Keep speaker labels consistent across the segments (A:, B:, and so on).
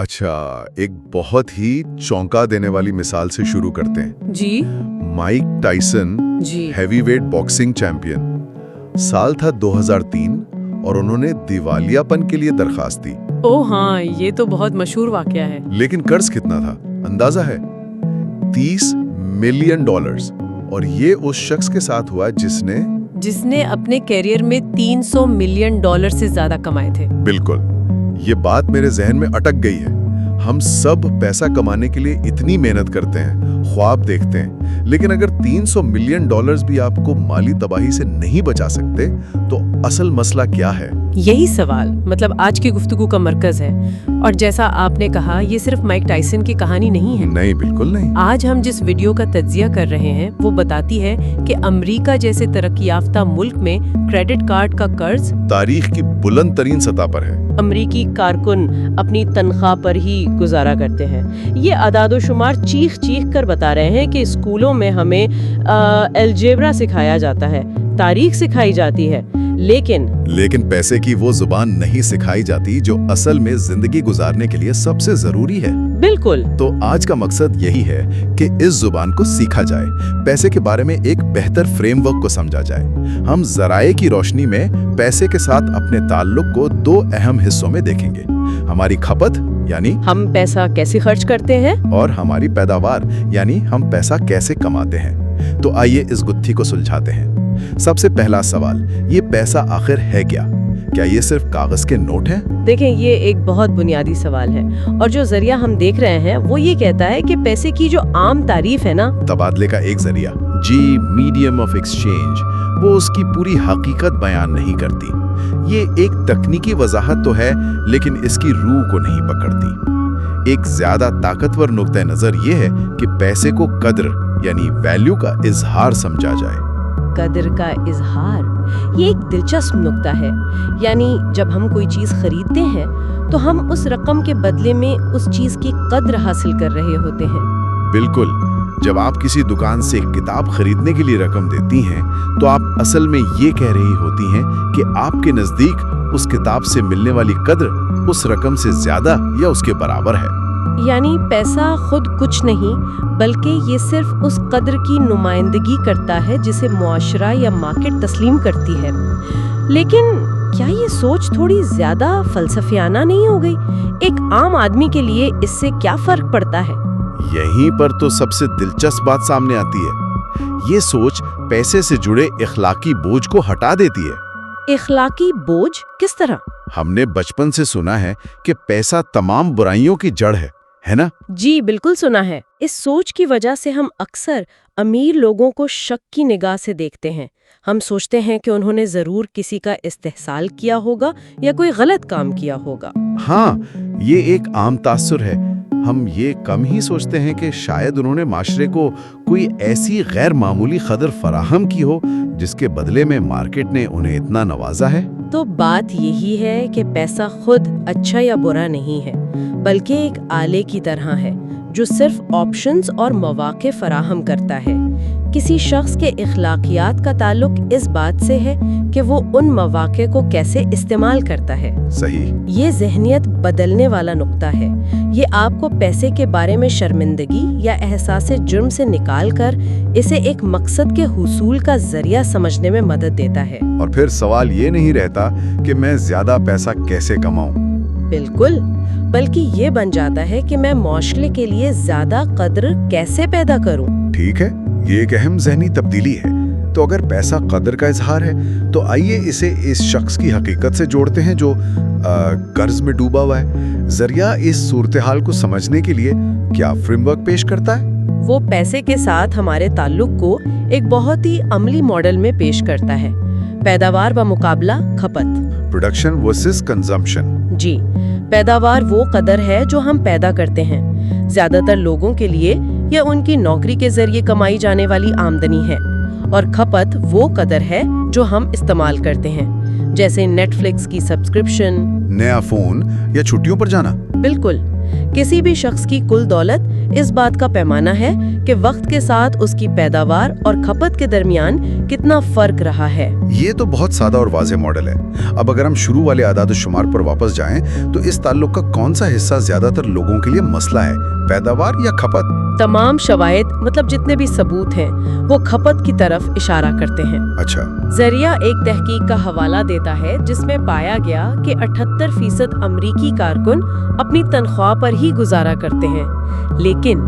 A: अच्छा, एक बहुत ही चौंका देने वाली मिसाल से शुरू करते हैं।
B: जी
A: माइक टाइसन,
B: जी
A: हैवीवेट बॉक्सिंग चैंपियन। साल था 2003 और उन्होंने दिवालियापन के लिए दरखास्त दी।
B: ओह हाँ, ये तो बहुत मशहूर वाकया है।
A: लेकिन कर्ज कितना था अंदाजा है? $30 मिलियन। और ये उस शख्स के साथ हुआ जिसने
B: अपने करियर में $300 मिलियन से ज्यादा कमाए थे।
A: बिल्कुल, ये बात मेरे जहन में अटक गई है। हम सब पैसा कमाने के लिए इतनी मेहनत करते हैं, ख्वाब देखते हैं, लेकिन अगर $300 मिलियन भी आपको माली तबाही से नहीं बचा सकते, तो असल मसला क्या है?
B: यही सवाल मतलब आज की गुफ्तगू का मरकज है। और जैसा आपने कहा, ये सिर्फ माइक टाइसन की कहानी नहीं है।
A: नहीं, बिल्कुल नहीं।
B: आज हम जिस वीडियो का तज्जिया कर रहे हैं वो बताती है कि अमेरिका जैसे तरक्की याफ्ता मुल्क में क्रेडिट कार्ड का कर्ज
A: तारीख की बुलंद तरीन सतह पर है।
B: अमेरिकी कारकुन अपनी तनख्वाह पर ही गुजारा करते हैं। ये अदादोशुमार चीख चीख कर बता रहे हैं कि स्कूलों में हमें अलजेब्रा सिखाया जाता है, तारीख सिखाई जाती है, लेकिन पैसे की वो जुबान नहीं सिखाई जाती जो असल में जिंदगी गुजारने के लिए सबसे जरूरी है। बिल्कुल।
A: तो आज का मकसद यही है कि इस जुबान को सीखा जाए, पैसे के बारे में एक बेहतर फ्रेमवर्क को समझा जाए। हम ज़राए की रोशनी में पैसे के साथ अपने ताल्लुक को दो अहम हिस्सों में देखेंगे। हमारी खपत यानी
B: हम पैसा कैसे खर्च करते हैं,
A: और हमारी पैदावार यानी हम पैसा कैसे कमाते हैं। तो आइए इस गुत्थी को सुलझाते हैं। सबसे पहला सवाल, ये पैसा आखिर है क्या? क्या ये सिर्फ कागज के नोट हैं?
B: देखें, ये एक बहुत बुनियादी सवाल है और जो जरिया हम देख रहे हैं वो ये कहता है कि पैसे की जो आम तारीफ है ना,
A: तबादले का एक जरिया, जी, मीडियम ऑफ एक्सचेंज, वो उसकी पूरी हकीकत बयान नहीं करती। ये एक तकनीकी वजाहत तो है, लेकिन इसकी रूह को नहीं पकड़ती। एक ज्यादा ताकतवर नुक्ता नजर ये है कि पैसे को कद्र यानी वैल्यू का इजहार समझा जाए।
B: कदर का इजहार, ये एक दिलचस्प नुक्ता है। यानी जब हम कोई चीज खरीदते हैं तो हम उस रकम के बदले में उस चीज की कद्र हासिल कर रहे होते हैं।
A: बिल्कुल, जब आप किसी दुकान से एक किताब खरीदने के लिए रकम देती हैं, तो आप असल में ये कह रही होती हैं कि आपके नजदीक उस किताब से मिलने वाली कद्र उस रकम से ज्यादा या उसके बराबर है।
B: यानी पैसा खुद कुछ नहीं, बल्कि ये सिर्फ उस कद्र की नुमाइंदगी करता है जिसे मुआशरा या मार्केट तस्लीम करती है। लेकिन क्या ये सोच थोड़ी ज्यादा फलसफियाना नहीं हो गई? एक आम आदमी के लिए इससे क्या फर्क पड़ता है?
A: यहीं पर तो सबसे दिलचस्प बात सामने आती है। ये सोच पैसे से जुड़े इखलाकी बोझ को हटा देती है।
B: इखलाकी बोझ किस तरह?
A: हमने बचपन से सुना है कि पैसा तमाम बुराइयों की जड़ है ना?
B: जी बिल्कुल सुना है। इस सोच की वजह से हम अक्सर अमीर लोगों को शक की निगाह से देखते हैं। हम सोचते हैं कि उन्होंने जरूर किसी का इस्तेहसाल किया होगा या कोई गलत काम किया होगा।
A: हाँ, ये एक आम तासुर है। हम ये कम ही सोचते हैं कि शायद उन्होंने माशरे को कोई ऐसी गैर मामूली कदर फराहम की हो जिसके बदले में मार्केट ने उन्हें इतना नवाजा है।
B: तो बात यही है कि पैसा खुद अच्छा या बुरा नहीं है, बल्कि एक आले की तरह है जो सिर्फ ऑप्शंस और मौके फराहम करता है। किसी शख्स के इखलाकियात का ताल्लुक इस बात से है कि वो उन मौके को कैसे इस्तेमाल करता है।
A: सही।
B: ये ज़हनियत बदलने वाला नुक्ता है। ये आपको पैसे के बारे में शर्मिंदगी या एहसास जुर्म से निकाल कर इसे एक मकसद के हुसूल का जरिया समझने में मदद देता है।
A: और फिर सवाल ये नहीं रहता कि मैं ज्यादा पैसा कैसे कमाऊं।
B: बिल्कुल, बल्कि ये बन जाता है कि मैं मुआशरे के लिए ज्यादा कद्र कैसे पैदा करूं।
A: ठीक है, ये एक अहम ज़हनी तब्दीली है। तो अगर पैसा कदर का इजहार है, तो आइए इसे इस शख्स की हकीकत से जोड़ते हैं जो कर्ज में डूबा हुआ है। जरिया इस सूरत हाल को समझने के लिए क्या फ्रेमवर्क पेश करता है?
B: वो पैसे के साथ हमारे ताल्लुक को एक बहुत ही अमली मॉडल में पेश करता है। पैदावार व मुकाबला खपत,
A: प्रोडक्शन वर्सेस कंजम्पशन।
B: जी, पैदावार वो कदर है जो हम पैदा करते हैं, ज्यादातर लोगों के लिए या उनकी नौकरी के जरिए कमाई जाने वाली आमदनी है। और खपत वो कदर है जो हम इस्तेमाल करते हैं, जैसे नेटफ्लिक्स की सब्सक्रिप्शन,
A: नया फोन या छुट्टियों पर जाना।
B: बिल्कुल, किसी भी शख्स की कुल दौलत इस बात का पैमाना है कि वक्त के साथ उसकी पैदावार और खपत के दरमियान कितना फर्क रहा है।
A: ये तो बहुत सादा और वाज़ेह मॉडल है। अब अगर हम शुरू वाले आदाद-ओ-शुमार पर वापस जाएं, तो इस ताल्लुक का कौन सा हिस्सा ज्यादातर लोगों के लिए मसला है, पैदावार या खपत?
B: तमाम शवाहिद मतलब जितने भी सबूत हैं वो खपत की तरफ इशारा करते हैं।
A: अच्छा,
B: जरिया एक तहकीक का हवाला देता है जिसमें पाया गया कि 78% अमरीकी कारकुन अपनी तनख्वाह पर ही गुजारा करते हैं। लेकिन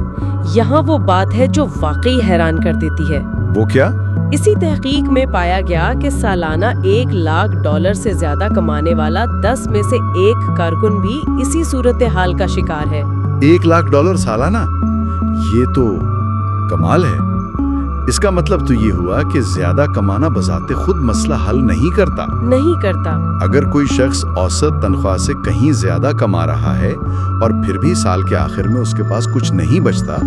B: यहाँ वो बात है जो वाकई हैरान कर देती है।
A: वो क्या?
B: इसी तहकीक में पाया गया कि सालाना $1 लाख से ज्यादा कमाने वाला 10 में से 1 कारकुन भी इसी सूरत हाल का शिकार है।
A: $1 लाख सालाना? ये तो कमाल है। इसका मतलब तो ये हुआ कि ज्यादा कमाना बजाते खुद मसला हल नहीं करता। अगर कोई शख्स औसत तनख्वाह से कहीं ज्यादा कमा रहा है और फिर भी साल के आखिर में उसके पास कुछ नहीं बचता,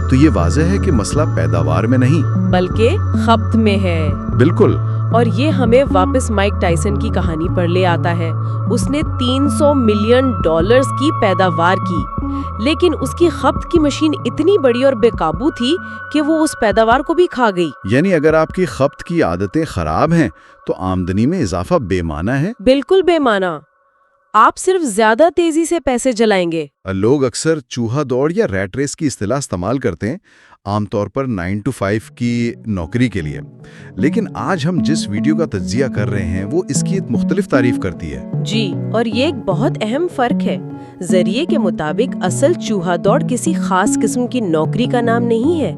A: तो ये वाज़ेह है कि मसला पैदावार में नहीं
B: बल्कि खपत में है।
A: बिल्कुल।
B: और ये हमें वापस माइक टायसन की कहानी पर ले आता है। उसने $300 मिलियन की पैदावार की, लेकिन उसकी खपत की मशीन इतनी बड़ी और बेकाबू थी कि वो उस पैदावार को भी खा गई।
A: यानी अगर आपकी खपत की आदतें खराब हैं, तो आमदनी में इजाफा बेमाना है।
B: बिल्कुल बेमाना। आप सिर्फ ज्यादा तेजी से पैसे जलाएंगे।
A: लोग अक्सर चूहा दौड़ या रैट रेस की इस्तिलाह इस्तेमाल करते हैं, आमतौर पर 9 to 5 की नौकरी के लिए। लेकिन आज हम जिस वीडियो का तज्जिया कर रहे हैं वो इसकी एक मुख्तलिफ तारीफ करती है।
B: जी, और ये एक बहुत अहम फर्क है। जरिए के मुताबिक असल चूहा दौड़ किसी खास किस्म की नौकरी का नाम नहीं है।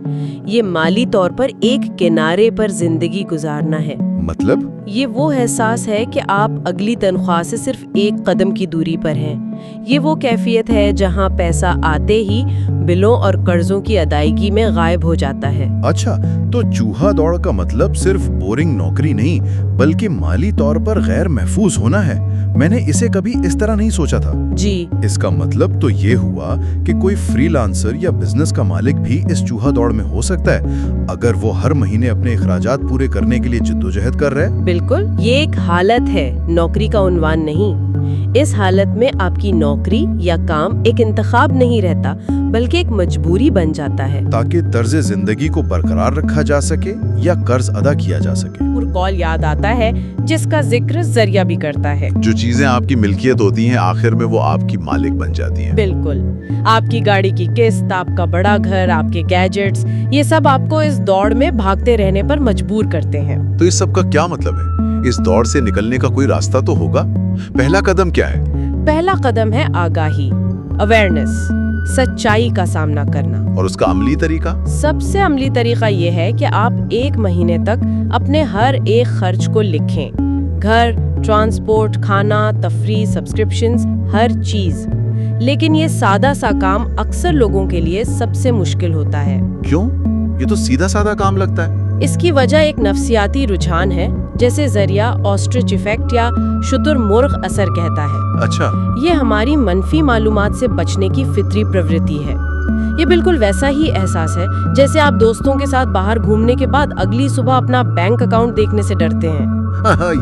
B: ये माली तौर पर एक किनारे पर जिंदगी गुजारना है।
A: मतलब?
B: ये वो एहसास है कि आप अगली तनख्वाह से सिर्फ 1 कदम की दूरी पर हैं। ये वो कैफियत है जहां पैसा आते ही बिलों और कर्जों की अदायगी में गायब हो जाता है।
A: अच्छा, तो चूहा दौड़ का मतलब सिर्फ बोरिंग नौकरी नहीं, बल्कि माली तौर पर गैर महफूज होना है। मैंने इसे कभी इस तरह नहीं सोचा था।
B: जी,
A: इसका मतलब तो ये हुआ कि कोई फ्रीलांसर या बिजनेस का मालिक भी इस चूहा दौड़ में हो सकता है, अगर वो हर महीने अपने इखराजात पूरे करने के लिए जिद्दोजहद कर रहा है।
B: बिल्कुल, ये एक हालत है, नौकरी का उन्वान नहीं। इस हालत में आपकी नौकरी या काम एक इंतखाब नहीं रहता, बल्कि एक मजबूरी बन जाता है,
A: ताकि तर्ज जिंदगी को बरकरार रखा जा सके या कर्ज अदा किया जा सके।
B: और कॉल याद आता है जिसका जिक्र जरिया भी करता है।
A: जो चीजें आपकी मिल्कियत होती हैं, आखिर में वो आपकी मालिक बन जाती हैं।
B: बिल्कुल, आपकी गाड़ी की किस्त, आपका बड़ा घर, आपके गैजेट्स, ये सब आपको इस दौड़ में भागते रहने पर मजबूर करते हैं।
A: तो इस सब का क्या मतलब है? इस दौड़ से निकलने का कोई रास्ता तो होगा? पहला कदम क्या है?
B: पहला कदम है आगाही, अवेयरनेस, सच्चाई का सामना करना।
A: और उसका अमली तरीका?
B: सबसे अमली तरीका ये है कि आप 1 महीने तक अपने हर एक खर्च को लिखें। घर, ट्रांसपोर्ट, खाना, तफरीह, सब्सक्रिप्शंस, हर चीज। लेकिन ये सादा सा काम अक्सर लोगों के लिए सबसे मुश्किल होता है।
A: क्यों? ये तो सीधा साधा काम लगता है।
B: इसकी वजह एक नफ्सियाती रुझान है, जैसे जरिया ऑस्ट्रिच इफेक्ट या शुतुरमुर्ग असर कहता है।
A: अच्छा,
B: ये हमारी मनफी मालूमात से बचने की फितरी प्रवृत्ति है। ये बिल्कुल वैसा ही एहसास है जैसे आप दोस्तों के साथ बाहर घूमने के बाद अगली सुबह अपना बैंक अकाउंट देखने से डरते हैं।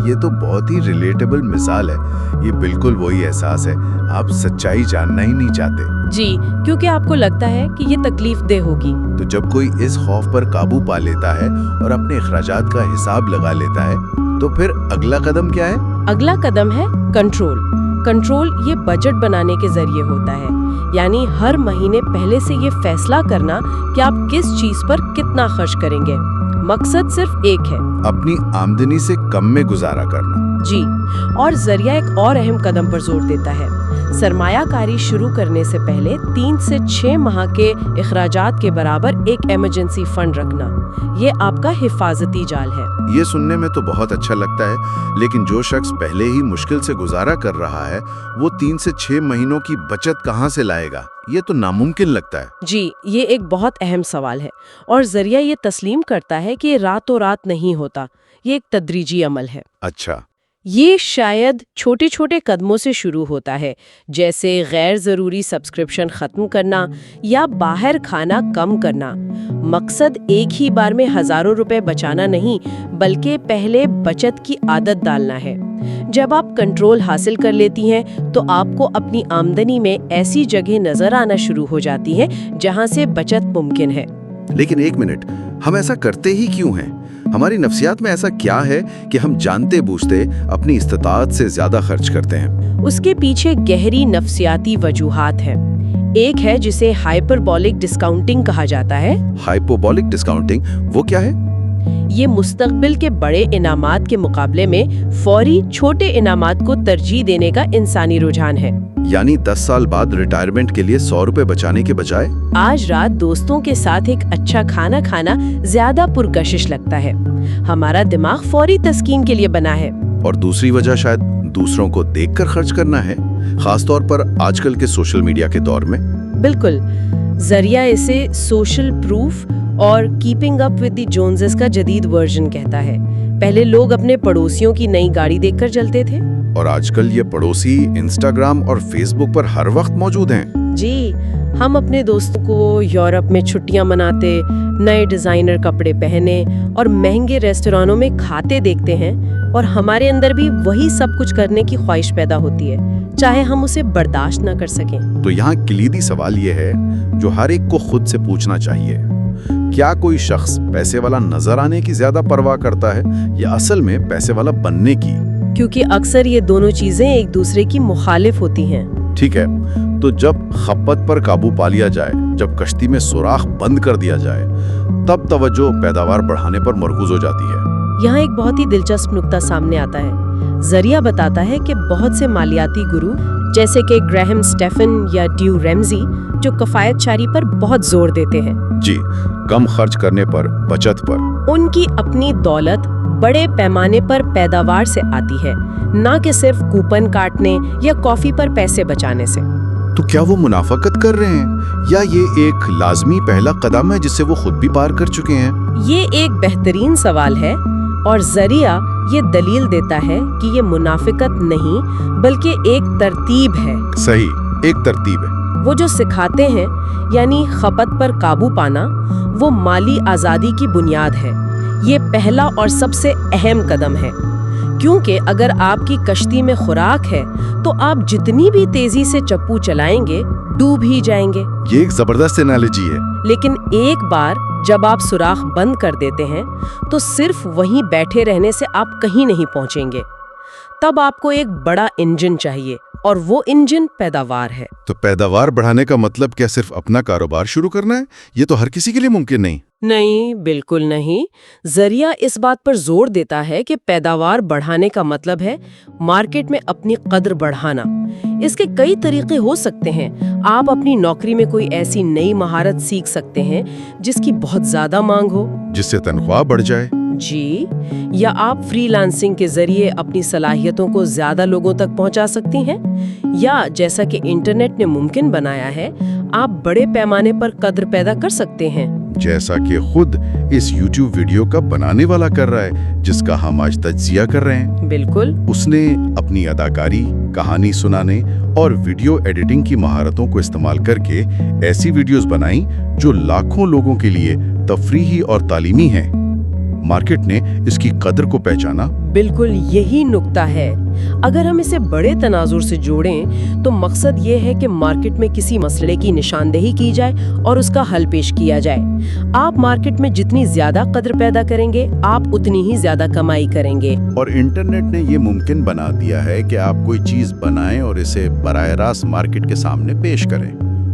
A: ये तो बहुत ही रिलेटेबल मिसाल है। ये बिल्कुल वही एहसास है, आप सच्चाई जानना ही नहीं चाहते।
B: जी, क्योंकि आपको लगता है कि ये तकलीफ दे होगी।
A: तो जब कोई इस खौफ पर काबू पा लेता है और अपने अखराजात का हिसाब लगा लेता है, तो फिर अगला कदम क्या है?
B: अगला कदम है कंट्रोल। कंट्रोल ये बजट बनाने के जरिए होता है, यानी हर महीने पहले से ये फैसला करना कि आप किस चीज पर कितना खर्च करेंगे। मकसद सिर्फ एक है,
A: अपनी आमदनी से कम में गुजारा करना।
B: जी, और जरिया एक और अहम कदम पर जोर देता है, सरमायाकारी शुरू करने से पहले 3 से 6 माह के इखराजात के बराबर एक इमरजेंसी फंड रखना। ये आपका हिफाजती जाल है।
A: ये सुनने में तो बहुत अच्छा लगता है, लेकिन जो शख्स पहले ही मुश्किल से गुजारा कर रहा है, वो 3 से 6 महीनों की बचत कहाँ से लाएगा? ये तो नामुमकिन लगता है।
B: जी, ये एक बहुत अहम सवाल है, और जरिया ये तस्लीम करता है कि ये रातों रात नहीं होता, ये एक तदरीजी अमल है।
A: अच्छा,
B: یہ شاید چھوٹے چھوٹے قدموں سے شروع ہوتا ہے، جیسے غیر ضروری سبسکرپشن ختم کرنا یا باہر کھانا کم کرنا۔ مقصد ایک ہی بار میں ہزاروں روپے بچانا نہیں، بلکہ پہلے بچت کی عادت ڈالنا ہے۔ جب آپ کنٹرول حاصل کر لیتی ہیں تو آپ کو اپنی آمدنی میں ایسی جگہ نظر آنا شروع ہو جاتی ہے جہاں سے بچت ممکن ہے۔
A: لیکن ایک منٹ، ہم ایسا کرتے ہی کیوں ہیں؟ ہماری نفسیات میں ایسا کیا ہے کہ ہم جانتے بوجھتے اپنی استطاعت سے زیادہ خرچ کرتے ہیں؟
B: اس کے پیچھے گہری نفسیاتی وجوہات ہیں۔ ایک ہے جسے ہائپربولک ڈسکاؤنٹنگ کہا جاتا ہے۔
A: ہائپربولک ڈسکاؤنٹنگ وہ کیا ہے؟
B: یہ مستقبل کے بڑے انعامات کے مقابلے میں فوری چھوٹے انعامات کو ترجیح دینے کا انسانی رجحان ہے۔
A: یعنی 10 سال بعد ریٹائرمنٹ کے لیے 100 روپے بچانے کے بجائے
B: آج رات دوستوں کے ساتھ ایک اچھا کھانا کھانا زیادہ پرکشش لگتا ہے۔ ہمارا دماغ فوری تسکین کے لیے بنا ہے۔
A: اور دوسری وجہ شاید دوسروں کو دیکھ کر خرچ کرنا ہے، خاص طور پر آج کل کے سوشل میڈیا کے دور میں۔
B: بالکل، ذریعہ اسے سوشل پروف اور کیپنگ اپ ود دی جونزز کا جدید ورژن کہتا ہے۔ پہلے لوگ اپنے پڑوسیوں کی نئی گاڑی دیکھ کر جلتے تھے،
A: اور آج کل یہ پڑوسی انسٹاگرام اور فیس بک پر ہر وقت موجود ہیں۔
B: جی، ہم اپنے دوستوں کو یورپ میں چھٹیاں مناتے، نئے ڈیزائنر کپڑے پہنے اور مہنگے ریسٹورانوں میں کھاتے دیکھتے ہیں، اور ہمارے اندر بھی وہی سب کچھ کرنے کی خواہش پیدا ہوتی ہے، چاہے ہم اسے برداشت نہ کر سکیں۔
A: تو یہاں کلیدی سوال یہ ہے جو ہر ایک کو خود سے پوچھنا چاہیے، کیا کوئی شخص پیسے والا نظر آنے کی زیادہ پرواہ کرتا ہے یا اصل میں پیسے والا بننے کی؟
B: کیونکہ اکثر یہ دونوں چیزیں ایک دوسرے کی مخالف ہوتی ہیں۔
A: ٹھیک ہے، تو جب کھپت پر قابو پا لیا جائے، جب کشتی میں سوراخ بند کر دیا جائے، تب توجہ پیداوار بڑھانے پر مرکوز ہو جاتی ہے۔
B: یہاں ایک بہت ہی دلچسپ نقطہ سامنے آتا ہے۔ ذریعہ بتاتا ہے کہ بہت سے مالیاتی گرو جیسے کہ گراہم اسٹیفن یا ڈیو ریمزی جو کفایت شاری پر بہت زور دیتے ہیں،
A: جی، کم خرچ کرنے پر، بچت پر،
B: ان کی اپنی دولت بڑے پیمانے پر پیداوار سے آتی ہے، نہ کہ صرف کوپن کاٹنے یا کافی پر پیسے بچانے سے۔
A: تو کیا وہ منافقت کر رہے ہیں یا یہ ایک لازمی پہلا قدم ہے جس سے وہ خود بھی پار کر چکے ہیں؟
B: یہ ایک بہترین سوال ہے، اور ذریعہ یہ دلیل دیتا ہے کہ یہ منافقت نہیں بلکہ ایک ترتیب ہے۔
A: صحیح، ایک ترتیب ہے۔
B: وہ جو سکھاتے ہیں، یعنی کھپت پر قابو پانا، وہ مالی آزادی کی بنیاد ہے۔ یہ پہلا اور سب سے اہم قدم ہے، کیونکہ اگر آپ کی کشتی میں خوراک ہے تو آپ جتنی بھی تیزی سے چپو چلائیں گے ڈوب ہی جائیں گے۔
A: یہ ایک زبردست انالوجی ہے۔
B: لیکن ایک بار جب آپ سوراخ بند کر دیتے ہیں تو صرف وہیں بیٹھے رہنے سے آپ کہیں نہیں پہنچیں گے۔ تب آپ کو ایک بڑا انجن چاہیے، اور وہ انجن پیداوار ہے۔
A: تو پیداوار بڑھانے کا مطلب کیا صرف اپنا کاروبار شروع کرنا ہے؟ یہ تو ہر کسی کے لیے ممکن نہیں۔
B: نہیں، بالکل نہیں۔ ذریعہ اس بات پر زور دیتا ہے کہ پیداوار بڑھانے کا مطلب ہے مارکیٹ میں اپنی قدر بڑھانا۔ اس کے کئی طریقے ہو سکتے ہیں۔ آپ اپنی نوکری میں کوئی ایسی نئی مہارت سیکھ سکتے ہیں جس کی بہت زیادہ مانگ ہو،
A: جس سے تنخواہ بڑھ جائے۔
B: جی، یا آپ فری لانسنگ کے ذریعے اپنی صلاحیتوں کو زیادہ لوگوں تک پہنچا سکتی ہیں، یا جیسا کہ انٹرنیٹ نے ممکن بنایا ہے، آپ بڑے پیمانے پر قدر پیدا کر سکتے ہیں،
A: جیسا کہ خود اس یوٹیوب ویڈیو کا بنانے والا کر رہا ہے جس کا ہم آج تجزیہ کر رہے ہیں۔
B: بالکل۔
A: اس نے اپنی اداکاری، کہانی سنانے اور ویڈیو ایڈیٹنگ کی مہارتوں کو استعمال کر کے ایسی ویڈیوز بنائی جو لاکھوں لوگوں کے لیے تفریحی اور تعلیمی ہیں۔ مارکیٹ نے اس کی قدر کو پہچانا۔
B: بالکل یہی نقطہ ہے۔ اگر ہم اسے بڑے تناظر سے جوڑیں تو مقصد یہ ہے کہ مارکیٹ میں کسی مسئلے کی نشاندہی کی جائے اور اس کا حل پیش کیا جائے۔ آپ مارکیٹ میں جتنی زیادہ قدر پیدا کریں گے، آپ اتنی ہی زیادہ کمائی کریں گے۔
A: اور انٹرنیٹ نے یہ ممکن بنا دیا ہے کہ آپ کوئی چیز بنائیں اور اسے براہ راست مارکیٹ کے سامنے پیش کریں۔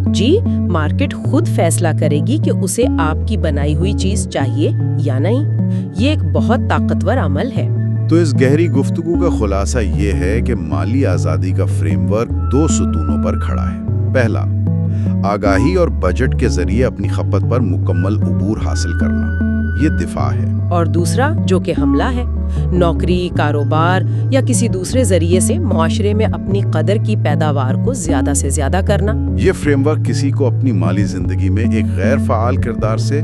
B: جی، مارکیٹ خود فیصلہ کرے گی کہ اسے آپ کی بنائی ہوئی چیز چاہیے یا نہیں۔ یہ ایک بہت طاقتور عمل ہے۔
A: تو اس گہری گفتگو کا خلاصہ یہ ہے کہ مالی آزادی کا فریم ورک 2 ستونوں پر کھڑا ہے۔ پہلا، آگاہی اور بجٹ کے ذریعے اپنی کھپت پر مکمل عبور حاصل کرنا، یہ دفاع ہے،
B: اور دوسرا جو کہ حملہ ہے، نوکری، کاروبار یا کسی دوسرے ذریعے سے معاشرے میں اپنی قدر کی پیداوار کو زیادہ سے زیادہ کرنا۔
A: یہ فریم ورک کسی کو اپنی مالی زندگی میں ایک غیر فعال کردار سے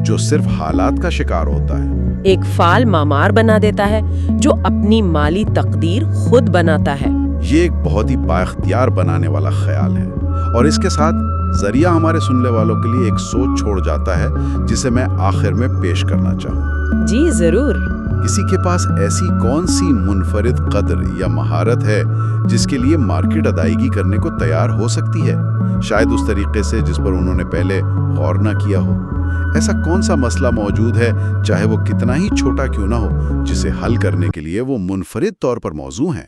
A: جو صرف حالات کا شکار ہوتا ہے،
B: ایک فعال معمار بنا دیتا ہے جو اپنی مالی تقدیر خود بناتا ہے۔
A: یہ ایک بہت ہی بااختیار بنانے والا خیال ہے، اور اس کے ساتھ ذریعہ ہمارے سننے والوں کے لیے ایک سوچ چھوڑ جاتا ہے جسے میں آخر میں پیش کرنا چاہوں۔
B: جی ضرور۔
A: کسی کے پاس ایسی کون سی منفرد قدر یا مہارت ہے جس کے لیے مارکیٹ ادائیگی کرنے کو تیار ہو سکتی ہے، شاید اس طریقے سے جس پر انہوں نے پہلے غور نہ کیا ہو؟ ایسا کون سا مسئلہ موجود ہے، چاہے وہ کتنا ہی چھوٹا کیوں نہ ہو، جسے حل کرنے کے لیے وہ منفرد طور پر موزوں ہیں؟